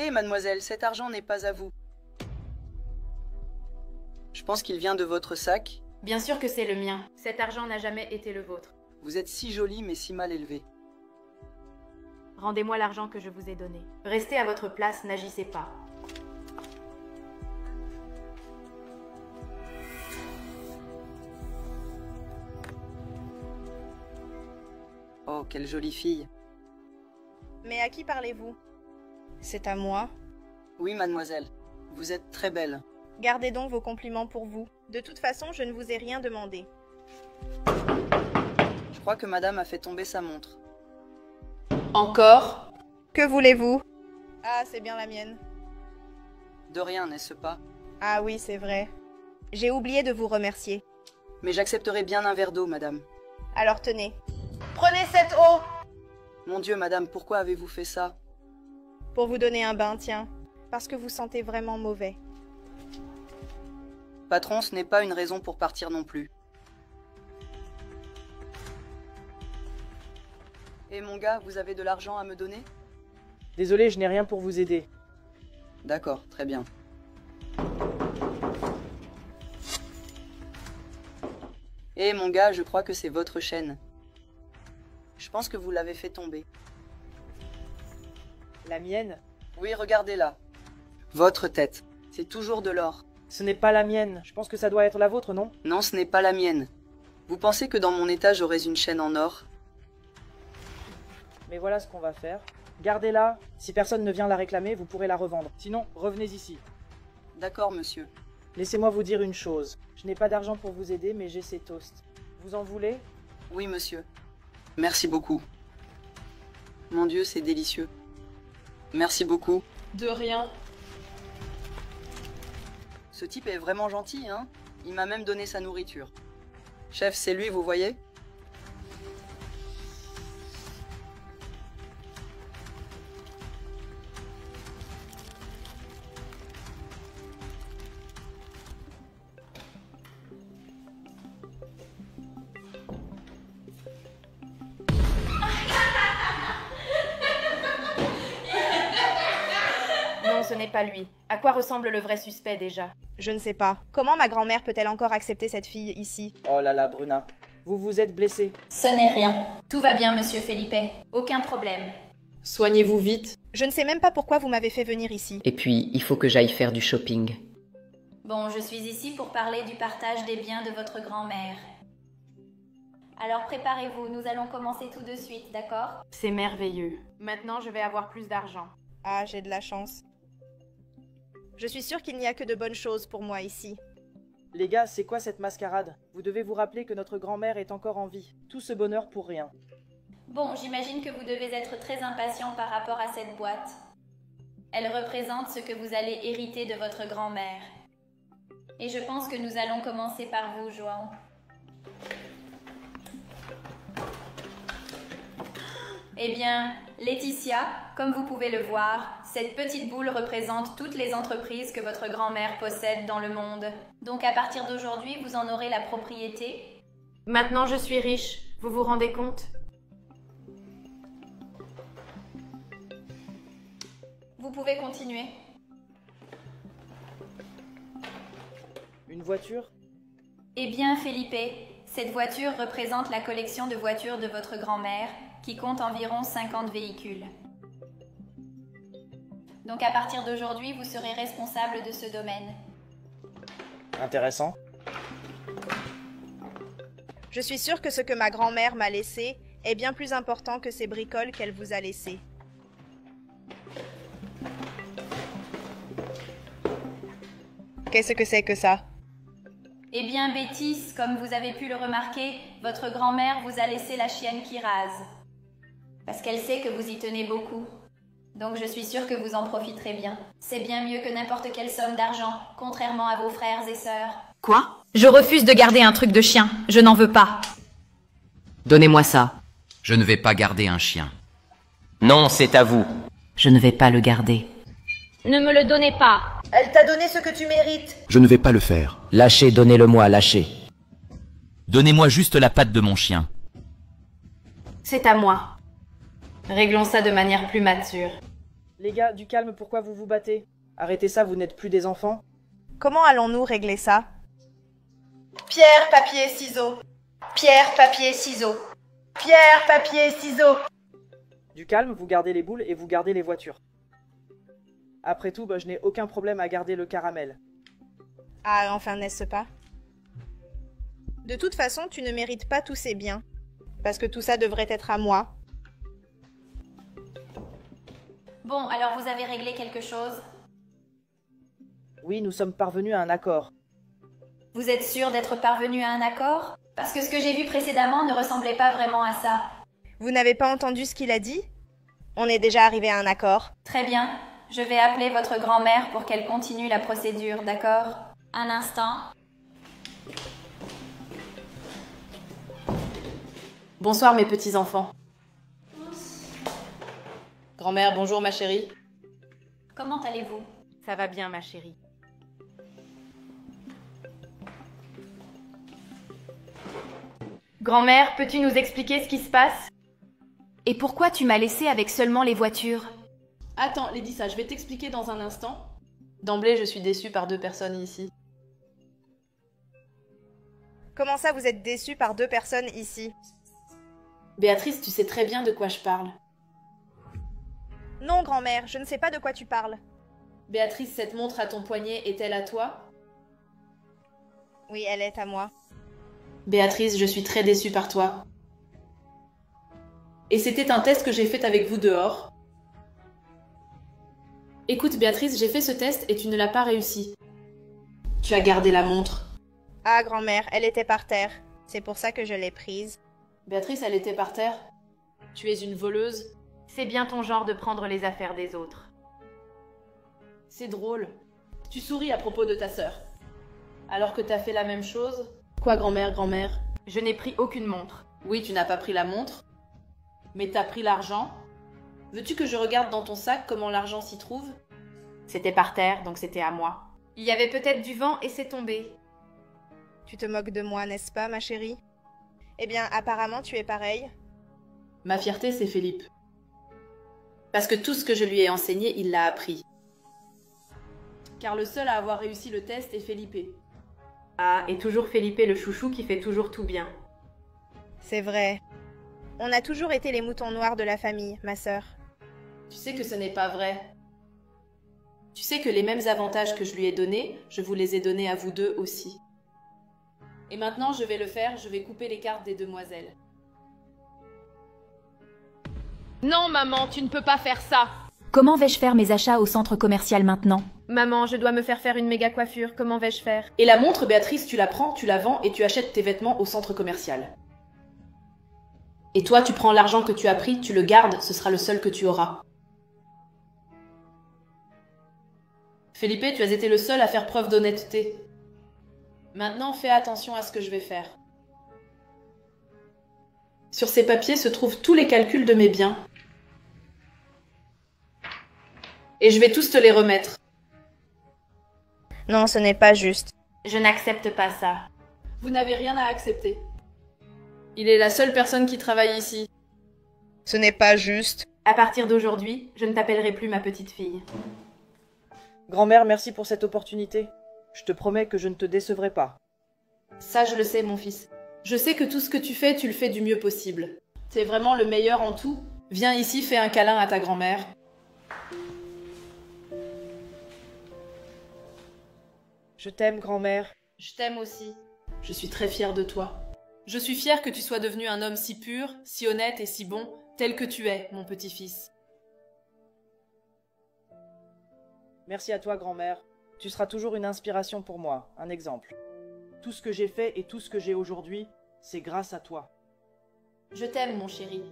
Hé, mademoiselle, cet argent n'est pas à vous. Je pense qu'il vient de votre sac. Bien sûr que c'est le mien. Cet argent n'a jamais été le vôtre. Vous êtes si jolie mais si mal élevée. Rendez-moi l'argent que je vous ai donné. Restez à votre place, n'agissez pas. Oh, quelle jolie fille. Mais à qui parlez-vous? C'est à moi. Oui, mademoiselle. Vous êtes très belle. Gardez donc vos compliments pour vous. De toute façon, je ne vous ai rien demandé. Je crois que madame a fait tomber sa montre. Encore? Que voulez-vous? Ah, c'est bien la mienne. De rien, n'est-ce pas? Ah oui, c'est vrai. J'ai oublié de vous remercier. Mais j'accepterai bien un verre d'eau, madame. Alors tenez. Prenez cette eau! Mon Dieu, madame, pourquoi avez-vous fait ça? Pour vous donner un bain, tiens. Parce que vous sentez vraiment mauvais. Patron, ce n'est pas une raison pour partir non plus. Et mon gars, vous avez de l'argent à me donner? Désolé, je n'ai rien pour vous aider. D'accord, très bien. Et mon gars, je crois que c'est votre chaîne. Je pense que vous l'avez fait tomber. La mienne? Oui, regardez-la. Votre tête. C'est toujours de l'or. Ce n'est pas la mienne. Je pense que ça doit être la vôtre, non? Non, ce n'est pas la mienne. Vous pensez que dans mon état, j'aurais une chaîne en or? Mais voilà ce qu'on va faire. Gardez-la. Si personne ne vient la réclamer, vous pourrez la revendre. Sinon, revenez ici. D'accord, monsieur. Laissez-moi vous dire une chose. Je n'ai pas d'argent pour vous aider, mais j'ai ces toasts. Vous en voulez? Oui, monsieur. Merci beaucoup. Mon Dieu, c'est délicieux. Merci beaucoup. De rien. Ce type est vraiment gentil, hein? Il m'a même donné sa nourriture. Chef, c'est lui, vous voyez? Non, ce n'est pas lui. À quoi ressemble le vrai suspect déjà? Je ne sais pas. Comment ma grand-mère peut-elle encore accepter cette fille ici? Oh là là, Bruna. Vous vous êtes blessée. Ce n'est rien. Tout va bien, monsieur Felipe. Aucun problème. Soignez-vous vite. Je ne sais même pas pourquoi vous m'avez fait venir ici. Et puis, il faut que j'aille faire du shopping. Bon, je suis ici pour parler du partage des biens de votre grand-mère. Alors préparez-vous, nous allons commencer tout de suite, d'accord? C'est merveilleux. Maintenant, je vais avoir plus d'argent. Ah, j'ai de la chance. Je suis sûre qu'il n'y a que de bonnes choses pour moi ici. Les gars, c'est quoi cette mascarade? Vous devez vous rappeler que notre grand-mère est encore en vie. Tout ce bonheur pour rien. Bon, j'imagine que vous devez être très impatient par rapport à cette boîte. Elle représente ce que vous allez hériter de votre grand-mère. Et je pense que nous allons commencer par vous, João. Eh bien, Laetitia, comme vous pouvez le voir, cette petite boule représente toutes les entreprises que votre grand-mère possède dans le monde. Donc à partir d'aujourd'hui, vous en aurez la propriété. Maintenant, je suis riche. Vous vous rendez compte? Vous pouvez continuer. Une voiture? Eh bien, Felipe, cette voiture représente la collection de voitures de votre grand-mère, qui compte environ 50 véhicules. Donc à partir d'aujourd'hui, vous serez responsable de ce domaine. Intéressant. Je suis sûre que ce que ma grand-mère m'a laissé est bien plus important que ces bricoles qu'elle vous a laissées. Qu'est-ce que c'est que ça? Eh bien, Bétis, comme vous avez pu le remarquer, votre grand-mère vous a laissé la chienne qui rase. Parce qu'elle sait que vous y tenez beaucoup. Donc je suis sûre que vous en profiterez bien. C'est bien mieux que n'importe quelle somme d'argent, contrairement à vos frères et sœurs. Quoi? Je refuse de garder un truc de chien. Je n'en veux pas. Donnez-moi ça. Je ne vais pas garder un chien. Non, c'est à vous. Je ne vais pas le garder. Ne me le donnez pas. Elle t'a donné ce que tu mérites. Je ne vais pas le faire. Lâchez, donnez-le-moi, lâchez. Donnez-moi juste la patte de mon chien. C'est à moi. Réglons ça de manière plus mature. Les gars, du calme, pourquoi vous vous battez? Arrêtez ça, vous n'êtes plus des enfants. Comment allons-nous régler ça? Pierre, papier, ciseaux. Pierre, papier, ciseaux. Pierre, papier, ciseaux. Du calme, vous gardez les boules et vous gardez les voitures. Après tout, je n'ai aucun problème à garder le caramel. Ah, enfin, n'est-ce pas? De toute façon, tu ne mérites pas tous ces biens. Parce que tout ça devrait être à moi. Bon, alors vous avez réglé quelque chose? Oui, nous sommes parvenus à un accord. Vous êtes sûr d'être parvenu à un accord? Parce que ce que j'ai vu précédemment ne ressemblait pas vraiment à ça. Vous n'avez pas entendu ce qu'il a dit? On est déjà arrivé à un accord. Très bien. Je vais appeler votre grand-mère pour qu'elle continue la procédure, d'accord? Un instant. Bonsoir mes petits-enfants. Grand-mère, bonjour ma chérie. Comment allez-vous? Ça va bien, ma chérie. Grand-mère, peux-tu nous expliquer ce qui se passe? Et pourquoi tu m'as laissé avec seulement les voitures? Attends, Lydissa, je vais t'expliquer dans un instant. D'emblée, je suis déçue par 2 personnes ici. Comment ça, vous êtes déçus par 2 personnes ici? Béatrice, tu sais très bien de quoi je parle. Non, grand-mère, je ne sais pas de quoi tu parles. Béatrice, cette montre à ton poignet est-elle à toi? Oui, elle est à moi. Béatrice, je suis très déçue par toi. Et c'était un test que j'ai fait avec vous dehors. Écoute, Béatrice, j'ai fait ce test et tu ne l'as pas réussi. Tu as gardé la montre. Ah, grand-mère, elle était par terre. C'est pour ça que je l'ai prise. Béatrice, elle était par terre. Tu es une voleuse. C'est bien ton genre de prendre les affaires des autres. C'est drôle. Tu souris à propos de ta sœur. Alors que t'as fait la même chose. Quoi, grand-mère, grand-mère? Je n'ai pris aucune montre. Oui, tu n'as pas pris la montre. Mais t'as pris l'argent. Veux-tu que je regarde dans ton sac comment l'argent s'y trouve? C'était par terre, donc c'était à moi. Il y avait peut-être du vent et c'est tombé. Tu te moques de moi, n'est-ce pas, ma chérie? Eh bien, apparemment, tu es pareil. Ma fierté, c'est Philippe. Parce que tout ce que je lui ai enseigné, il l'a appris. Car le seul à avoir réussi le test est Felipe. Ah, et toujours Felipe le chouchou qui fait toujours tout bien. C'est vrai. On a toujours été les moutons noirs de la famille, ma sœur. Tu sais que ce n'est pas vrai. Tu sais que les mêmes avantages que je lui ai donnés, je vous les ai donnés à vous deux aussi. Et maintenant, je vais le faire, je vais couper les cartes des demoiselles. Non, maman, tu ne peux pas faire ça. Comment vais-je faire mes achats au centre commercial maintenant? Maman, je dois me faire une méga coiffure, comment vais-je faire? Et la montre, Béatrice, tu la prends, tu la vends et tu achètes tes vêtements au centre commercial. Et toi, tu prends l'argent que tu as pris, tu le gardes, ce sera le seul que tu auras. Felipe, tu as été le seul à faire preuve d'honnêteté. Maintenant, fais attention à ce que je vais faire. Sur ces papiers se trouvent tous les calculs de mes biens. Et je vais tous te les remettre. Non, ce n'est pas juste. Je n'accepte pas ça. Vous n'avez rien à accepter. Il est la seule personne qui travaille ici. Ce n'est pas juste. À partir d'aujourd'hui, je ne t'appellerai plus ma petite fille. Grand-mère, merci pour cette opportunité. Je te promets que je ne te décevrai pas. Ça, je le sais, mon fils. Je sais que tout ce que tu fais, tu le fais du mieux possible. T'es vraiment le meilleur en tout. Viens ici, fais un câlin à ta grand-mère. Je t'aime, grand-mère. Je t'aime aussi. Je suis très fière de toi. Je suis fière que tu sois devenu un homme si pur, si honnête et si bon, tel que tu es, mon petit-fils. Merci à toi, grand-mère. Tu seras toujours une inspiration pour moi, un exemple. Tout ce que j'ai fait et tout ce que j'ai aujourd'hui, c'est grâce à toi. Je t'aime, mon chéri.